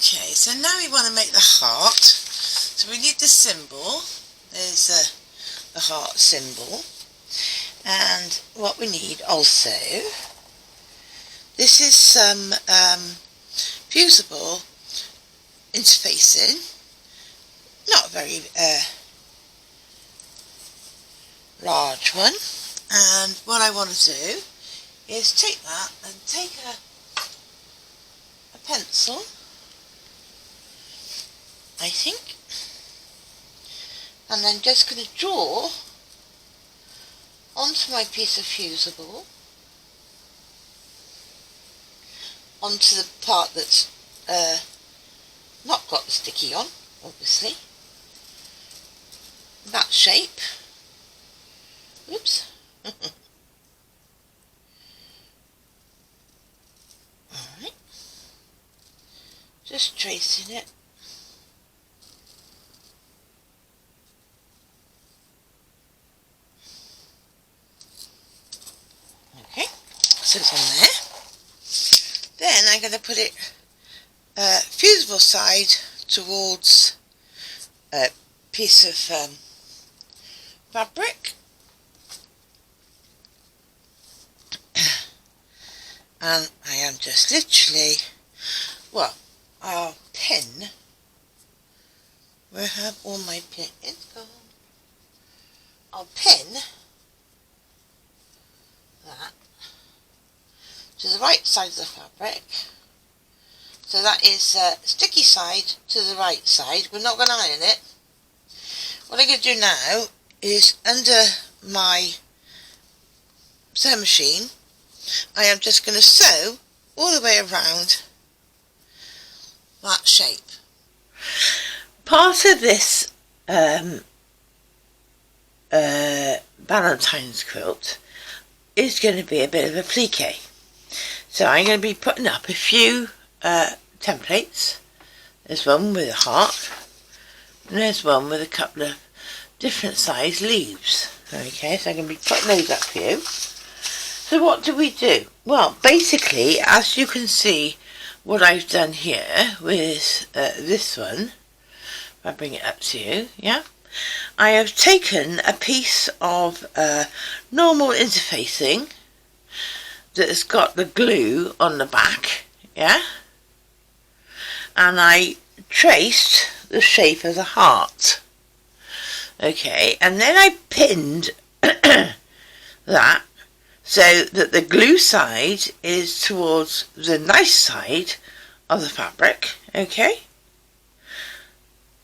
Okay, so now we want to make the heart. So we need the symbol. There's the heart symbol. And what we need also, this is some fusible interfacing. Not a very large one. And what I want to do is take that and take a pencil, I think, and then just going to draw onto my piece of fusible, onto the part that's not got the sticky on, obviously, that shape. Oops. Alright, just tracing it. Okay, so it's on there. Then I'm going to put it fusible side towards a piece of fabric, and I am just literally, well, I'll pin, where have all my pins gone? I'll pin that to the right side of the fabric, so that is sticky side to the right side. We're not going to iron it. What I'm going to do now is, under my sewing machine, I am just going to sew all the way around that shape. Part of this Valentine's quilt is going to be a bit of applique. So I'm going to be putting up a few templates. There's one with a heart, and there's one with a couple of different size leaves. Okay, so I'm going to be putting those up for you. So what do we do? Well, basically, as you can see, what I've done here with this one, if I bring it up to you, yeah, I have taken a piece of normal interfacing that has got the glue on the back, yeah, and I traced the shape of the heart. Okay, and then I pinned that so that the glue side is towards the nice side of the fabric, okay?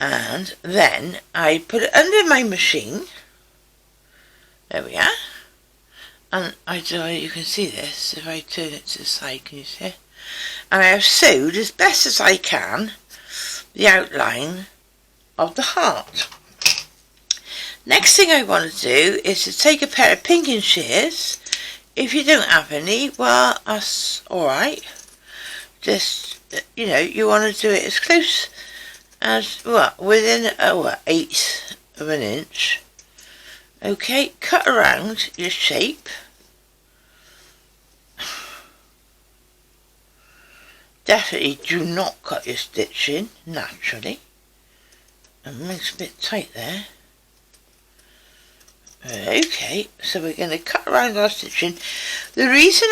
And then I put it under my machine. There we are. And I don't know if you can see this. If I turn it to the side, can you see? And I have sewed as best as I can the outline of the heart. Next thing I want to do is to take a pair of pinking shears. If you don't have any, well, that's alright. Just, you know, you want to do it as close as, well, within an eighth of an inch. Okay, cut around your shape. Definitely do not cut your stitch in, naturally. It makes a bit tight there. Okay, so we're going to cut around our stitching. The reason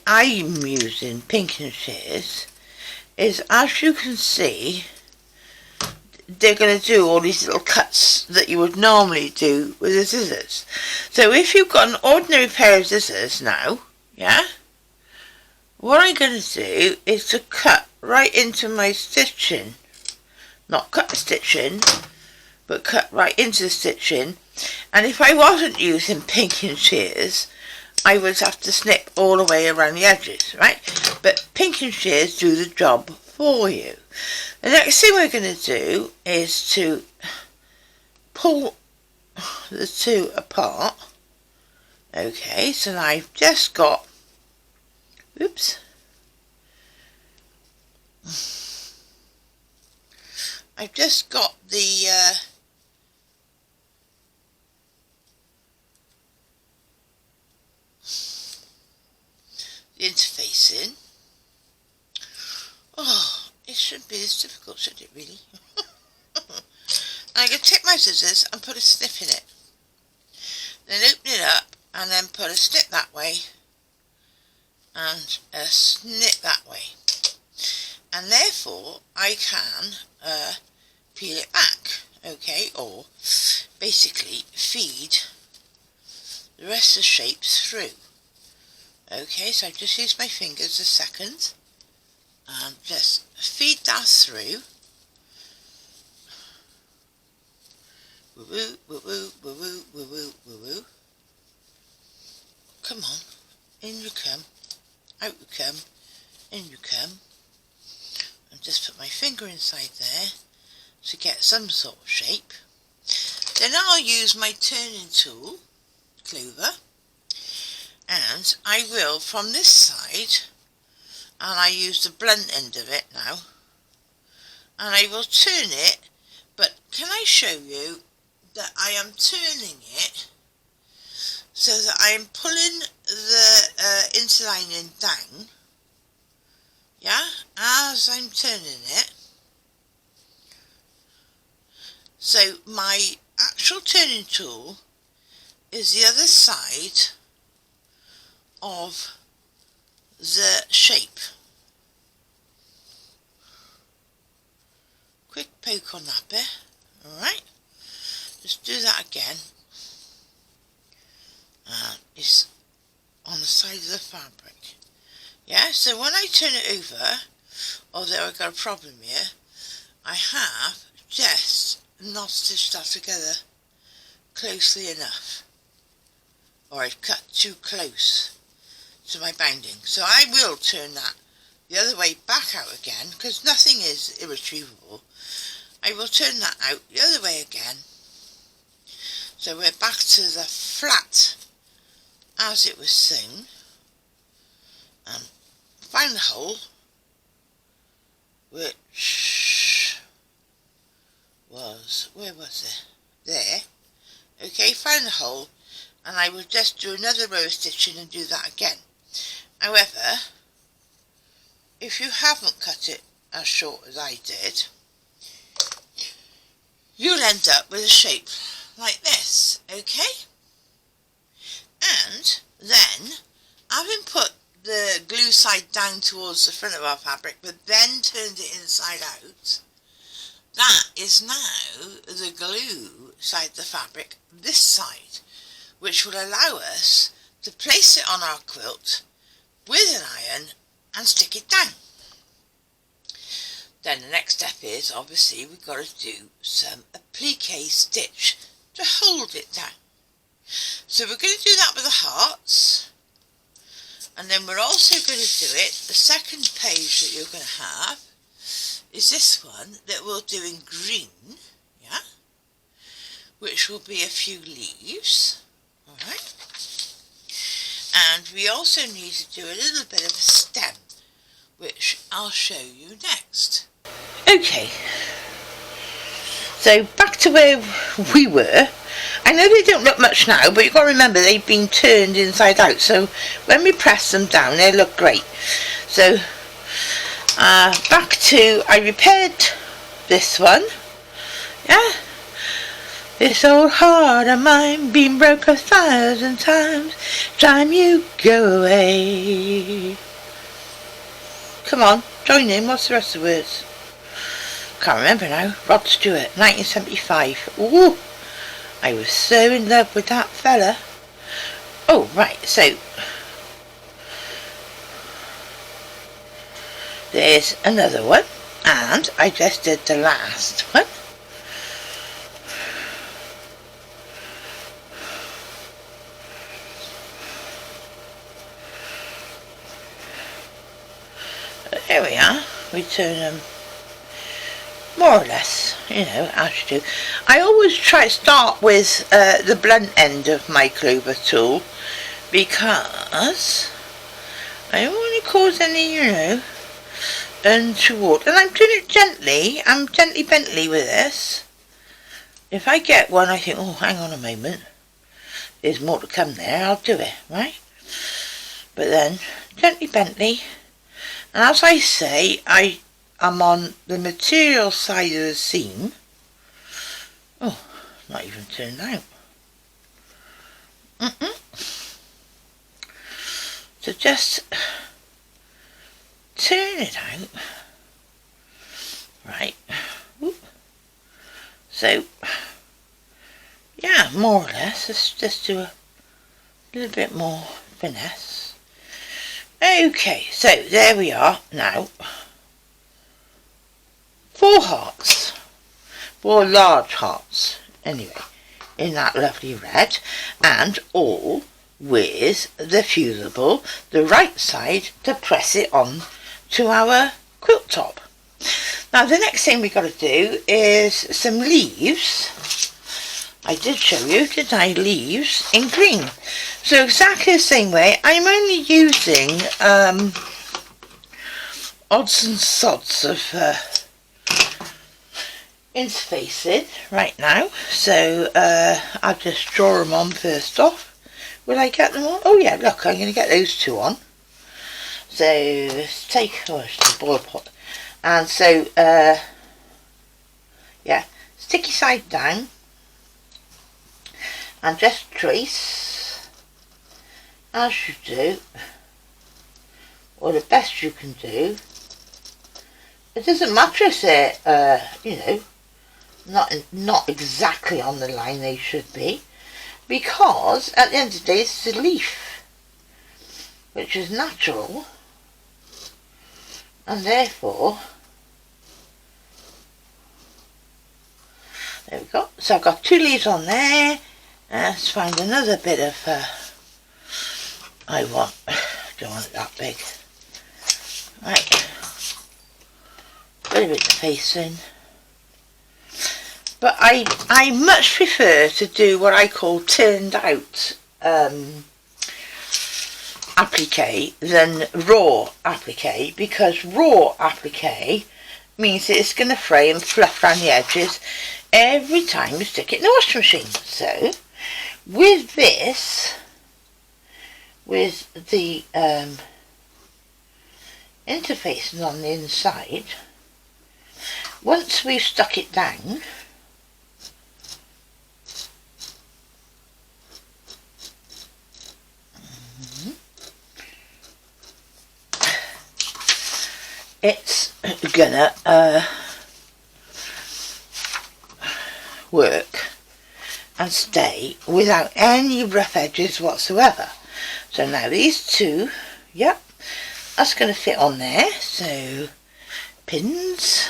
I'm using pinking shears is, as you can see, they're going to do all these little cuts that you would normally do with the scissors. So if you've got an ordinary pair of scissors now, yeah, what I'm going to do is to cut right into my stitching. Not cut the stitching, but cut right into the stitching. And if I wasn't using pinking shears, I would have to snip all the way around the edges, right? But pinking shears do the job for you. The next thing we're going to do is to pull the two apart. Okay, so now I've just got, oops, I've just got the interfacing. Oh, it's shouldn't be this difficult, should it really? I'm going to take my scissors and put a snip in it. Then open it up and then put a snip that way and a snip that way. And therefore I can peel it back, okay, or basically feed the rest of the shapes through. Okay, so I just use my fingers a second and just feed that through. Woo woo, woo woo, woo woo, woo woo, woo woo. Come on, in you come, out you come, in you come. And just put my finger inside there to get some sort of shape. Then I'll use my turning tool, clover, and I will from this side, and I use the blunt end of it now, and I will turn it, but can I show you that I am turning it so that I am pulling the interlining down, yeah, as I'm turning it. So my actual turning tool is the other side of the shape. Quick poke on that bit, alright, just do that again, and it's on the side of the fabric, yeah, so when I turn it over, although I've got a problem here, I have just not stitched that together closely enough, or I've cut too close to my binding, so I will turn that the other way back out again, because nothing is irretrievable. I will turn that out the other way again, so we're back to the flat as it was sewn, and find the hole, which was, where was it? There. Okay, find the hole, and I will just do another row of stitching and do that again. However, if you haven't cut it as short as I did, you'll end up with a shape like this, okay? And then, having put the glue side down towards the front of our fabric, but then turned it inside out, that is now the glue side of the fabric, this side, which will allow us to place it on our quilt with an iron and stick it down. Then the next step is, obviously, we've got to do some applique stitch to hold it down. So we're going to do that with the hearts, and then we're also going to do it, the second page that you're going to have is this one that we'll do in green, yeah, which will be a few leaves, alright, and we also need to do a little bit of a stem, which I'll show you next. Okay, so back to where we were. I know they don't look much now, but you've got to remember they've been turned inside out, so when we press them down they look great. So back to, I repaired this one, yeah, this old heart of mine been broke 1,000 times, time you go away. Come on, join in, what's the rest of the words? Can't remember now. Rod Stewart, 1975. Ooh, I was so in love with that fella. Oh, right, so there's another one, and I just did the last one. There we are. We turn them more or less, you know, as you do. I always try to start with the blunt end of my clover tool, because I don't want to cause any, you know, untoward. And I'm doing it gently. I'm gently bently with this. If I get one, I think, oh, hang on a moment, there's more to come there, I'll do it, right? But then, gently bently. And as I say, I I'm on the material side of the seam. Oh, not even turned out. So just turn it out. Right. Ooh. So, yeah, more or less. Let's just do a little bit more finesse. Okay, so there we are now. 4 hearts. 4 large hearts. Anyway, in that lovely red, and all with the fusible, the right side, to press it on to our quilt top. Now the next thing we've got to do is some leaves. I did show you, didn't I, leaves in green. So exactly the same way, I'm only using odds and sods of interfacing right now. So I'll just draw them on first off. Will I get them on? Oh yeah, look, I'm going to get those 2 on. So let's take, oh, it's the boil pot. And so, yeah, sticky side down. And just trace, as you do, or the best you can do. It doesn't matter if they're, you know, not exactly on the line they should be, because at the end of the day it's a leaf, which is natural, and therefore, there we go. So I've got 2 leaves on there. Let's find another bit of, don't want it that big. Right, put a bit of facing. But I much prefer to do what I call turned out applique than raw applique, because raw applique means that it's going to fray and fluff around the edges every time you stick it in the washing machine. So with this, with the interfacing on the inside, once we've stuck it down, it's gonna work and stay without any rough edges whatsoever. So now these 2, yep, that's going to fit on there. So pins.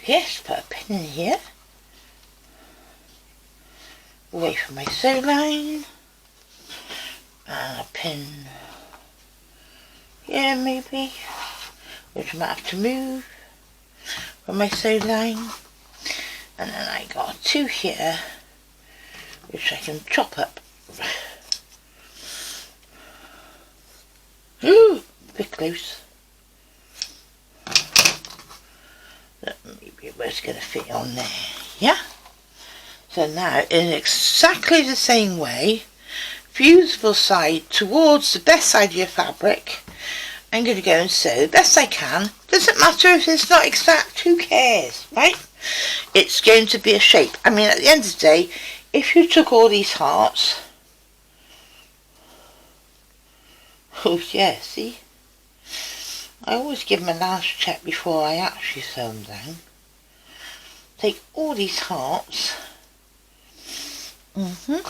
Yes, put a pin in here, away from my sew line, and a pin here maybe, which I might have to move from my sew line. And then I got 2 here, which I can chop up. Ooh, a bit close. Maybe it's going to fit on there. Yeah. So now, in exactly the same way, fusible side towards the best side of your fabric, I'm going to go and sew the best I can. Doesn't matter if it's not exact, who cares, right? It's going to be a shape. I mean, at the end of the day, if you took all these hearts, oh yeah, see, I always give them a last check before I actually sew them down. Take all these hearts, I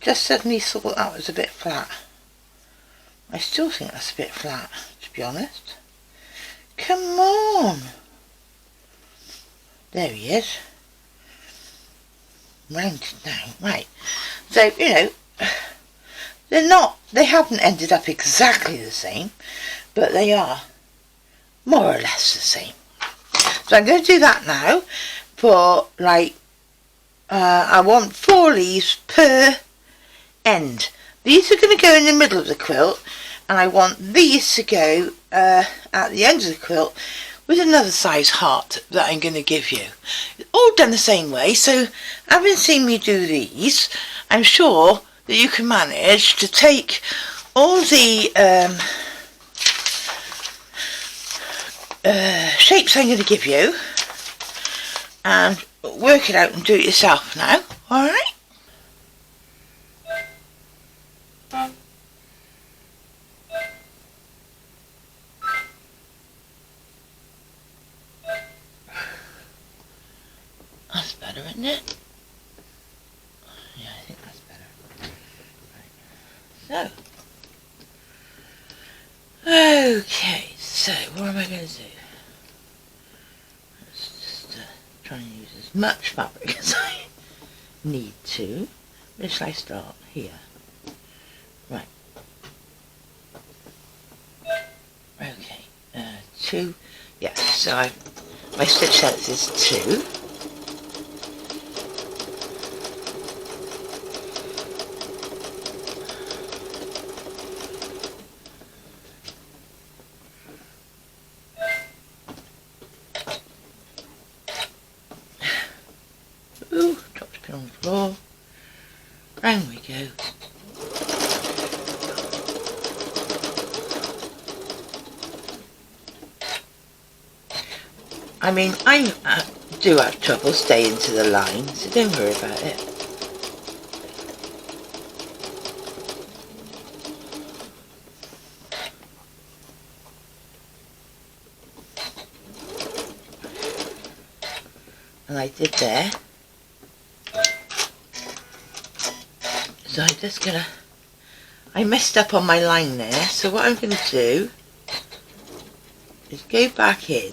just suddenly thought that was a bit flat. I still think that's a bit flat, to be honest. Come on! There he is. Rounded down. Right. So, you know, they haven't ended up exactly the same, but they are more or less the same. So I'm going to do that now for, like, I want 4 leaves per end. These are going to go in the middle of the quilt, and I want these to go at the end of the quilt with another size heart that I'm going to give you. All done the same way, so having seen me do these, I'm sure that you can manage to take all the shapes I'm going to give you and work it out and do it yourself now, alright? That's better, isn't it? Yeah, I think that's better. Right. So, okay, so what am I going to do? Let's just try and use as much fabric as I need to. Where shall I start? Here. Right. Okay. 2. Yeah, so my stitch length is 2. Ooh, dropped a pin on the floor. Round we go. I mean, I do have trouble staying to the line, so don't worry about it. And I did there. So I'm just gonna, I messed up on my line there, so what I'm gonna do is go back in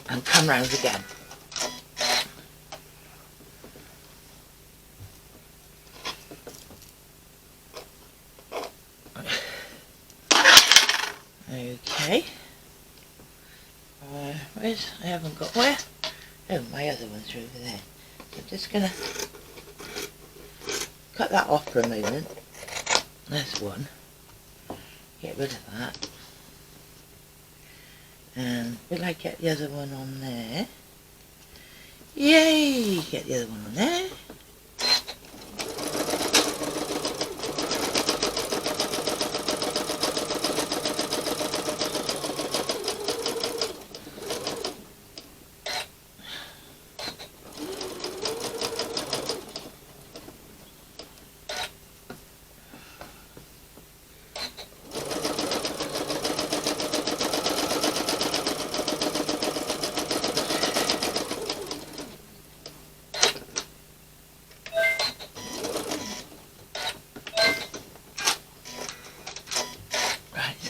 and come round again. Okay. I haven't got where? Oh, my other ones are over there. So I'm just gonna cut that off for a moment. There's one. Get rid of that. And will I get the other one on there? Yay! Get the other one on there.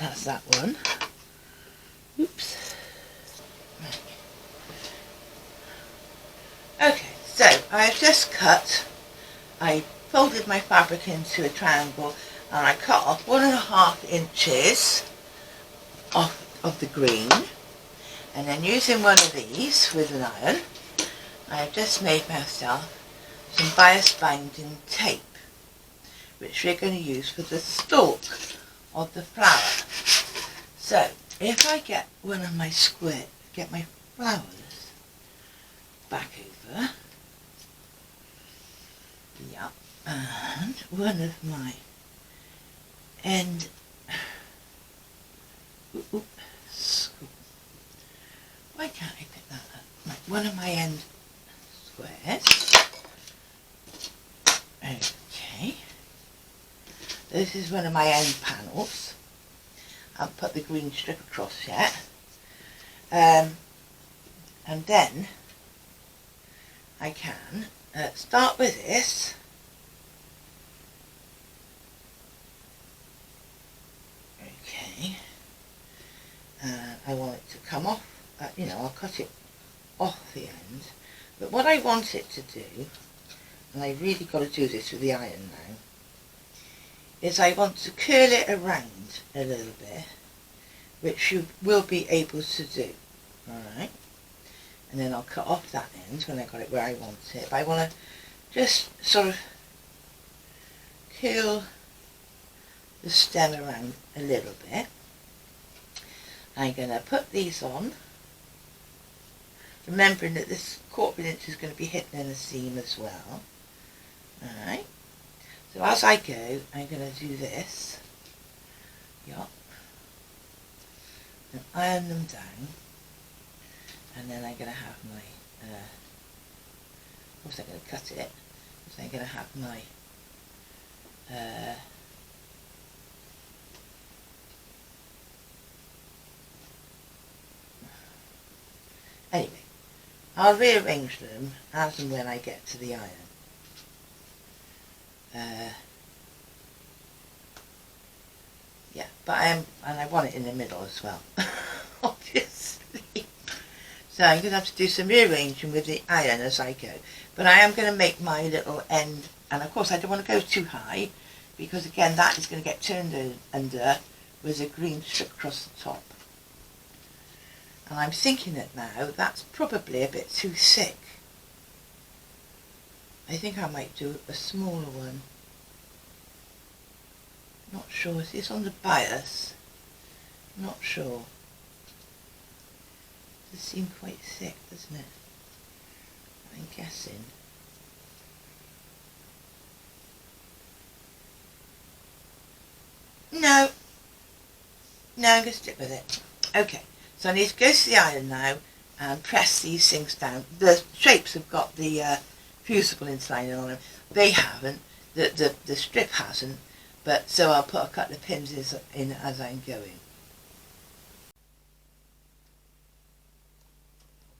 That's that one. Oops. Right. Okay, so I've just cut, I folded my fabric into a triangle and I cut off 1.5 inches of the green, and then using one of these with an iron, I've just made myself some bias binding tape, which we're going to use for the stalk of the flower. So if I get one of my get my flowers back over, yeah, and one of my end, why can't I pick that up? Right, one of my end squares. Okay. This is one of my end panels. I've put the green strip across yet. And then I can start with this. Okay. I want it to come off, I'll cut it off the end. But what I want it to do, and I really got to do this with the iron now, is I want to curl it around a little bit, which you will be able to do, alright? And then I'll cut off that end when I got it where I want it. But I want to just sort of curl the stem around a little bit. I'm going to put these on remembering that this 1/4 inch is going to be hidden in the seam as well. Alright, so as I go, I'm going to do this, yup, and iron them down, and then I'm going to have my, of course I'm going to cut it, so I'm going to have my, anyway, I'll rearrange them as and when I get to the iron. Yeah, but and I want it in the middle as well, obviously. So I'm going to have to do some rearranging with the iron as I go. But I am going to make my little end, and of course I don't want to go too high, because again that is going to get turned under with a green strip across the top. And I'm thinking that now that's probably a bit too thick. I think I might do a smaller one. Not sure. Is this on the bias? Not sure. It does seem quite thick, doesn't it? I'm guessing. No. No, I'm going to stick with it. Okay. So I need to go to the iron now and press these things down. The shapes have got the fusible interlining on them. They haven't. The strip hasn't. But so I'll put a couple of pins in as I'm going.